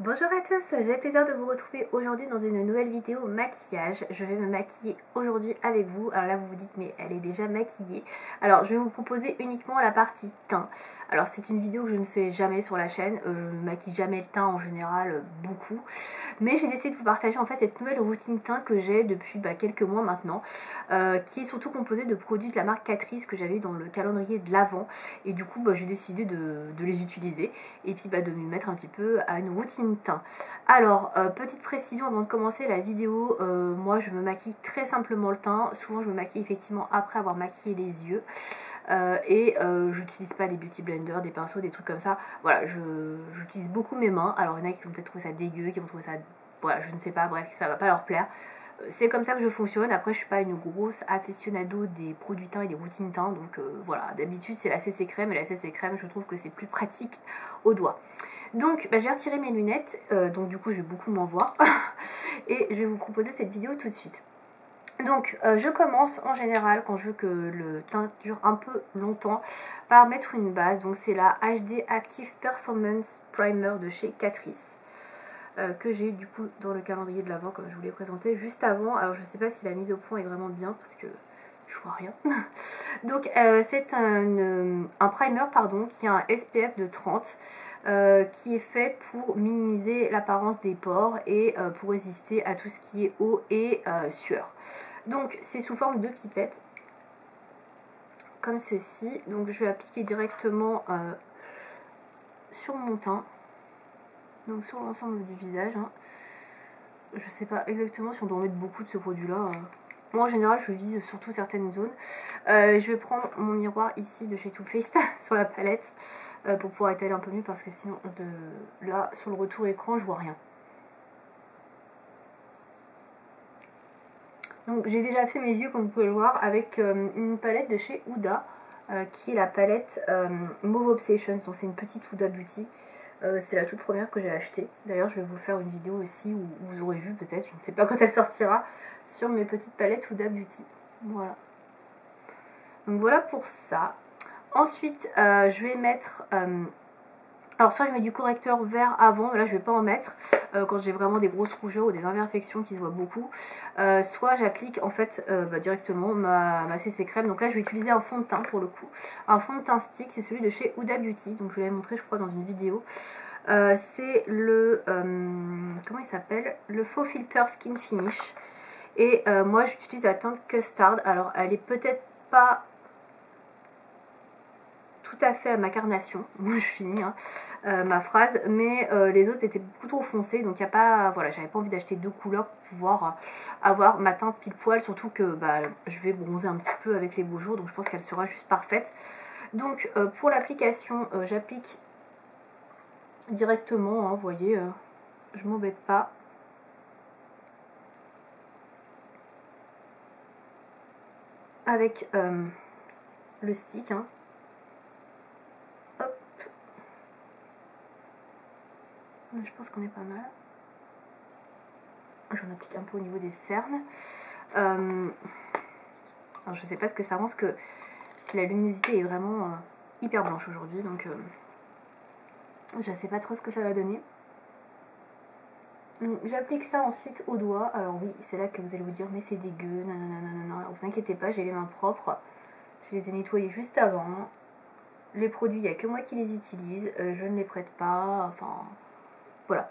Bonjour à tous, j'ai le plaisir de vous retrouver aujourd'hui dans une nouvelle vidéo maquillage. Je vais me maquiller aujourd'hui avec vous. Alors là vous vous dites mais elle est déjà maquillée. Alors je vais vous proposer uniquement la partie teint. Alors c'est une vidéo que je ne fais jamais sur la chaîne. Je ne maquille jamais le teint en général, beaucoup. Mais j'ai décidé de vous partager en fait cette nouvelle routine teint que j'ai depuis quelques mois maintenant. Qui est surtout composée de produits de la marque Catrice que j'avais dans le calendrier de l'Avent. Et du coup j'ai décidé de les utiliser. Et puis de me mettre un petit peu à une routine teint. Alors, petite précision avant de commencer la vidéo, moi je me maquille très simplement le teint. Souvent je me maquille effectivement après avoir maquillé les yeux. J'utilise pas des beauty blenders, des pinceaux, des trucs comme ça. Voilà, j'utilise beaucoup mes mains. Alors il y en a qui vont peut-être trouver ça dégueu, qui vont trouver ça... Voilà, je ne sais pas, bref, ça va pas leur plaire. C'est comme ça que je fonctionne. Après, je suis pas une grosse aficionado des produits teint et des routines teint. Donc voilà, d'habitude c'est la CC crème. Et la CC crème, je trouve que c'est plus pratique au doigt. Donc je vais retirer mes lunettes, donc du coup je vais beaucoup m'en voir et je vais vous proposer cette vidéo tout de suite. Donc je commence en général quand je veux que le teint dure un peu longtemps par mettre une base. Donc c'est la HD Active Performance Primer de chez Catrice. Que j'ai eu du coup dans le calendrier de l'Avent comme je vous l'ai présenté juste avant. Alors je sais pas si la mise au point est vraiment bien parce que je vois rien. Donc c'est un primer pardon, qui a un SPF de 30 qui est fait pour minimiser l'apparence des pores et pour résister à tout ce qui est eau et sueur. Donc c'est sous forme de pipette comme ceci. Donc je vais appliquer directement sur mon teint, donc sur l'ensemble du visage. Je sais pas exactement si on doit en mettre beaucoup de ce produit là. Moi en général je vise surtout certaines zones. Je vais prendre mon miroir ici de chez Too Faced sur la palette pour pouvoir étaler un peu mieux parce que sinon là sur le retour écran je vois rien. Donc j'ai déjà fait mes yeux comme vous pouvez le voir avec une palette de chez Huda qui est la palette Mauve Obsession. Donc c'est une petite Huda Beauty. C'est la toute première que j'ai achetée. D'ailleurs je vais vous faire une vidéo aussi où vous aurez vu peut-être, je ne sais pas quand elle sortira, sur mes petites palettes Huda Beauty. Voilà. Donc voilà pour ça. Ensuite je vais mettre... alors soit je mets du correcteur vert avant, là je vais pas en mettre quand j'ai vraiment des grosses rougeurs ou des imperfections qui se voient beaucoup. Soit j'applique en fait directement ma CC crème. Donc là je vais utiliser un fond de teint pour le coup. Un fond de teint stick, c'est celui de chez Huda Beauty. Donc je vous l'avais montré je crois dans une vidéo. C'est le... comment il s'appelle? Le Faux Filter Skin Finish. Et moi j'utilise la teinte Custard. Alors elle est peut-être pas tout à fait à ma carnation, moi je finis ma phrase, mais les autres étaient beaucoup trop foncés, donc il n'y a pas, voilà, j'avais pas envie d'acheter deux couleurs pour pouvoir avoir ma teinte pile poil, surtout que je vais bronzer un petit peu avec les beaux jours, donc je pense qu'elle sera juste parfaite. Donc pour l'application, j'applique directement, vous voyez, je m'embête pas. Avec le stick, je pense qu'on est pas mal. J'en applique un peu au niveau des cernes. Alors je sais pas ce que ça rend, parce que la luminosité est vraiment hyper blanche aujourd'hui, donc je sais pas trop ce que ça va donner. J'applique ça ensuite au doigt. Alors oui, c'est là que vous allez vous dire mais c'est dégueu, nanana. Vous inquiétez pas, j'ai les mains propres. Je les ai nettoyées juste avant. Les produits, il n'y a que moi qui les utilise. Je ne les prête pas. Enfin, voilà.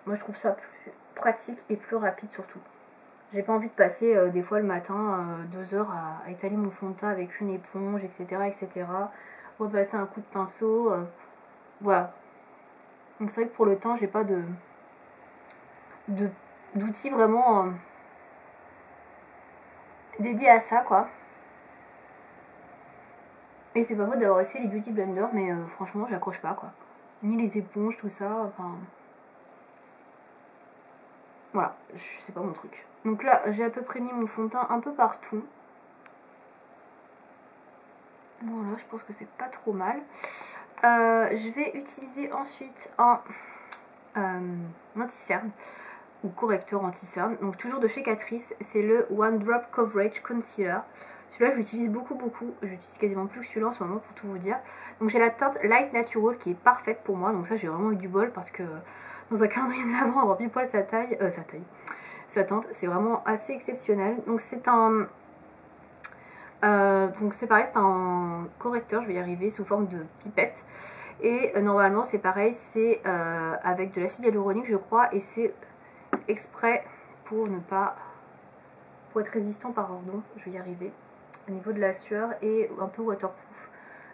Moi je trouve ça plus pratique et plus rapide surtout. J'ai pas envie de passer des fois le matin 2 heures à étaler mon fond de teint avec une éponge, etc. Repasser un coup de pinceau. Voilà. Donc c'est vrai que pour le teint, j'ai pas d'outils vraiment dédiés à ça, quoi. Et c'est pas faute d'avoir essayé les beauty blenders, mais franchement, j'accroche pas, quoi. Ni les éponges, tout ça, enfin... Voilà, c'est pas mon truc. Donc là, j'ai à peu près mis mon fond de teint un peu partout. Voilà, je pense que c'est pas trop mal. Je vais utiliser ensuite un anti-cerne ou correcteur anti-cerne. Donc toujours de chez Catrice, c'est le One Drop Coverage Concealer. Celui-là, je l'utilise beaucoup. J'utilise quasiment plus que celui-là en ce moment pour tout vous dire. Donc j'ai la teinte Light Natural qui est parfaite pour moi. Donc ça, j'ai vraiment eu du bol parce que dans un calendrier de l'Avent, avoir pile poil sa teinte, c'est vraiment assez exceptionnel. Donc c'est un... donc c'est pareil, c'est un correcteur, je vais y arriver, sous forme de pipette. Et normalement c'est pareil, c'est avec de l'acide hyaluronique je crois. Et c'est exprès pour ne pas... pour être résistant, pardon, je vais y arriver. Au niveau de la sueur et un peu waterproof.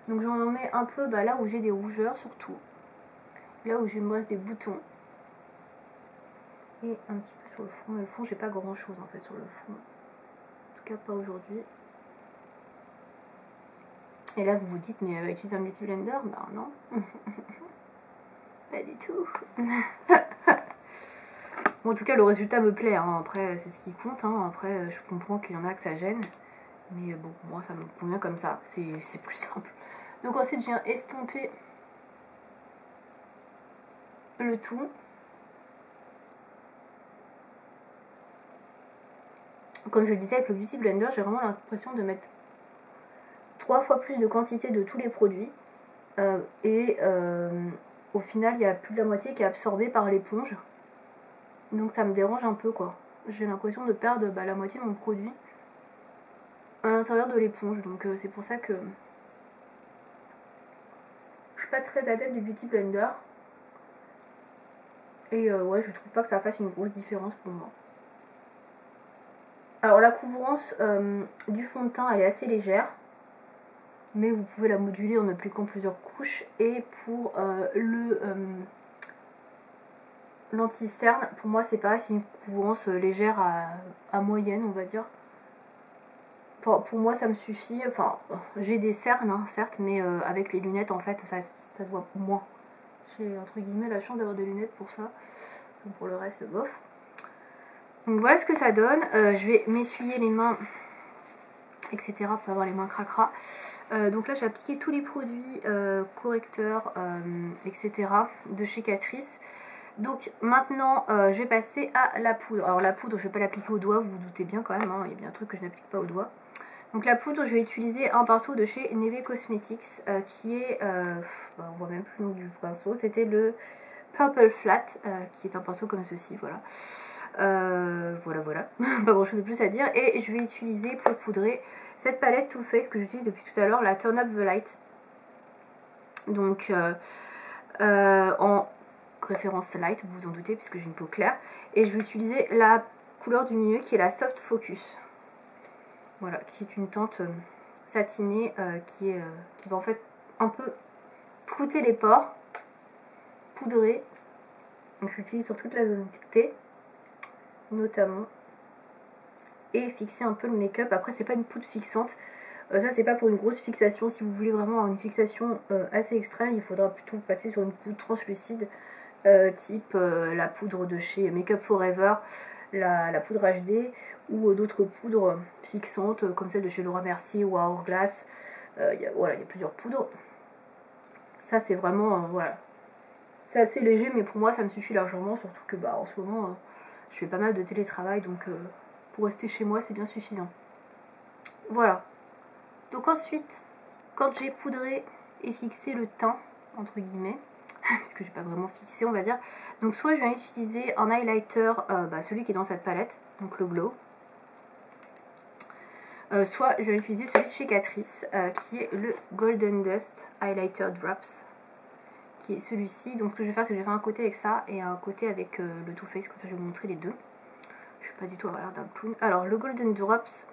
Donc j'en mets un peu là où j'ai des rougeurs surtout. Là où j'ai moi des boutons. Et un petit peu sur le front. Mais le fond, j'ai pas grand chose en fait sur le front. En tout cas pas aujourd'hui. Et là vous vous dites mais utilise un beauty blender? Bah non. Pas du tout. Bon, en tout cas le résultat me plaît, hein. Après c'est ce qui compte, hein. Après je comprends qu'il y en a que ça gêne. Mais bon, moi ça me convient comme ça, c'est plus simple. Donc ensuite je viens estomper le tout. Comme je le disais avec le Beauty Blender, j'ai vraiment l'impression de mettre 3 fois plus de quantité de tous les produits. Au final il y a plus de la moitié qui est absorbée par l'éponge. Donc ça me dérange un peu quoi. J'ai l'impression de perdre la moitié de mon produit à l'intérieur de l'éponge. Donc c'est pour ça que je suis pas très adepte du Beauty Blender. Et ouais, je trouve pas que ça fasse une grosse différence pour moi. Alors la couvrance du fond de teint, elle est assez légère. Mais vous pouvez la moduler en appliquant plusieurs couches. Et pour l'anti-cerne, pour moi c'est pareil, c'est une couvrance légère à moyenne, on va dire. Pour moi ça me suffit. Enfin, j'ai des cernes, hein, certes, mais avec les lunettes en fait ça se voit moins. J'ai entre guillemets la chance d'avoir des lunettes pour ça. Donc pour le reste, bof. Donc voilà ce que ça donne. Je vais m'essuyer les mains, etc. pour avoir les mains cracra. Donc là j'ai appliqué tous les produits correcteurs, etc. de chez Catrice. Donc maintenant je vais passer à la poudre. Alors la poudre je vais pas l'appliquer au doigt, vous vous doutez bien quand même, hein. Il y a bien un truc que je n'applique pas au doigt. Donc la poudre, je vais utiliser un pinceau de chez Neve Cosmetics qui est, on voit même plus le nom du pinceau, c'était le Purple Flat qui est un pinceau comme ceci, voilà. Voilà, pas grand chose de plus à dire. Et je vais utiliser pour poudrer cette palette Too Faced que j'utilise depuis tout à l'heure, la Turn Up the Light. Donc en référence light, vous vous en doutez puisque j'ai une peau claire. Et je vais utiliser la couleur du milieu qui est la Soft Focus. Voilà, qui est une teinte satinée qui va en fait un peu flouter les pores, poudrer. Donc j'utilise sur toute la zone du T, notamment. Et fixer un peu le make-up. Après c'est pas une poudre fixante. Ça c'est pas pour une grosse fixation. Si vous voulez vraiment avoir une fixation assez extrême, il faudra plutôt passer sur une poudre translucide. Type la poudre de chez Make Up Forever, la poudre HD ou d'autres poudres fixantes comme celle de chez Laura Mercier ou Hourglass. Voilà, il y a plusieurs poudres. Ça c'est vraiment, voilà. C'est assez léger mais pour moi ça me suffit largement, surtout que en ce moment je fais pas mal de télétravail donc pour rester chez moi c'est bien suffisant. Voilà. Donc ensuite, quand j'ai poudré et fixé le teint, entre guillemets, puisque j'ai pas vraiment fixé on va dire, donc soit je vais utiliser un highlighter, celui qui est dans cette palette, donc le Glow, soit je vais utiliser celui de chez Catrice qui est le Golden Dust Highlighter Drops, qui est celui-ci. Donc ce que je vais faire c'est que je vais faire un côté avec ça et un côté avec le Too Faced, comme ça je vais vous montrer les deux. Je vais pas du tout avoir l'air d'un clown. Alors le Golden Drops,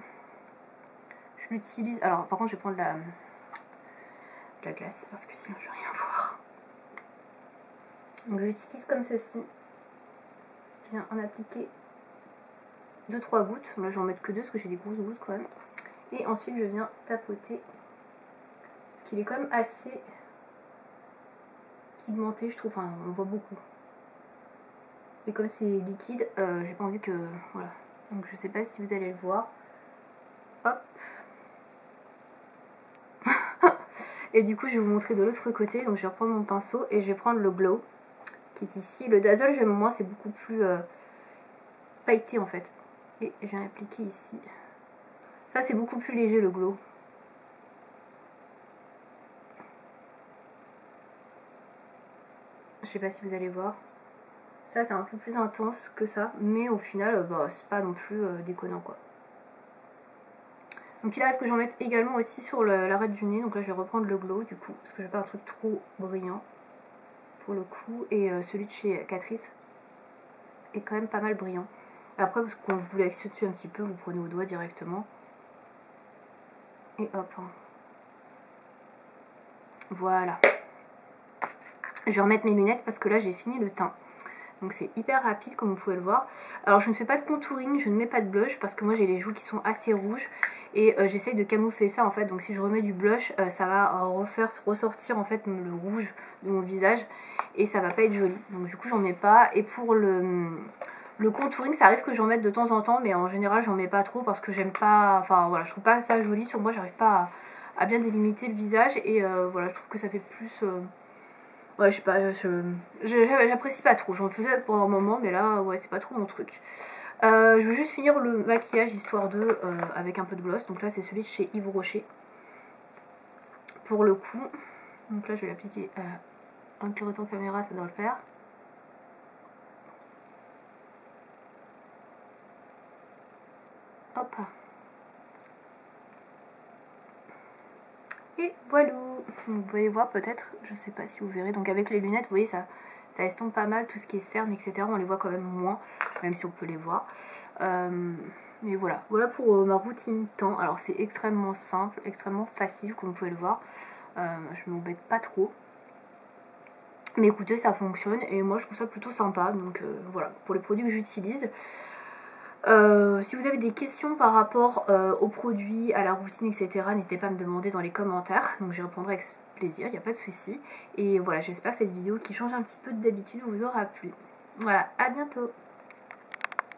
je l'utilise, alors par contre je vais prendre de la glace parce que sinon je vais rien voir. Donc je l'utilise comme ceci. Je viens en appliquer 2-3 gouttes. Là je vais en mettre que 2 parce que j'ai des grosses gouttes quand même. Et ensuite je viens tapoter. Parce qu'il est quand même assez pigmenté je trouve. Enfin on voit beaucoup. Et comme c'est liquide, j'ai pas envie que... Voilà. Donc je sais pas si vous allez le voir. Hop. Et du coup je vais vous montrer de l'autre côté. Donc je vais reprendre mon pinceau et je vais prendre le Glow qui est ici. Le Dazzle j'aime moins, c'est beaucoup plus pailleté en fait. Et je viens appliquer ici. Ça c'est beaucoup plus léger le glow. Je sais pas si vous allez voir. Ça c'est un peu plus intense que ça, mais au final bah, c'est pas non plus déconnant quoi. Donc il arrive que j'en mette également aussi sur l'arête du nez, donc là je vais reprendre le glow du coup, parce que je veux pas un truc trop brillant pour le coup, et celui de chez Catrice est quand même pas mal brillant. Après parce que quand vous voulez accentuer un petit peu, vous prenez au doigt directement, et hop. Voilà. Je vais remettre mes lunettes parce que là j'ai fini le teint. Donc c'est hyper rapide comme vous pouvez le voir. Alors je ne fais pas de contouring, je ne mets pas de blush parce que moi j'ai les joues qui sont assez rouges. Et j'essaye de camoufler ça en fait. Donc si je remets du blush, ça va ressortir en fait le rouge de mon visage. Et ça va pas être joli. Donc du coup j'en mets pas. Et pour le contouring, ça arrive que j'en mette de temps en temps. Mais en général j'en mais pas trop parce que j'aime pas... Enfin voilà, je trouve pas ça joli. Sur moi j'arrive pas à bien délimiter le visage. Et voilà, je trouve que ça fait plus... Ouais, je sais pas, j'apprécie pas trop. J'en faisais pour un moment, mais là, ouais, c'est pas trop mon truc. Je veux juste finir le maquillage, histoire de, avec un peu de gloss. Donc là, c'est celui de chez Yves Rocher. Pour le coup. Donc là, je vais l'appliquer un pilotant caméra, ça doit le faire. Hop. Et voilà. Vous pouvez voir peut-être, je sais pas si vous verrez. Donc avec les lunettes, vous voyez, ça estompe pas mal tout ce qui est cerne, etc. On les voit quand même moins, même si on peut les voir. Mais voilà, voilà pour ma routine teint. Alors c'est extrêmement simple, extrêmement facile comme vous pouvez le voir. Je m'embête pas trop. Mais écoutez, ça fonctionne et moi je trouve ça plutôt sympa. Donc voilà, pour les produits que j'utilise. Si vous avez des questions par rapport aux produits, à la routine, etc., n'hésitez pas à me demander dans les commentaires. Donc j'y répondrai avec plaisir, il n'y a pas de souci. Et voilà, j'espère que cette vidéo qui change un petit peu d'habitude vous aura plu. Voilà, à bientôt!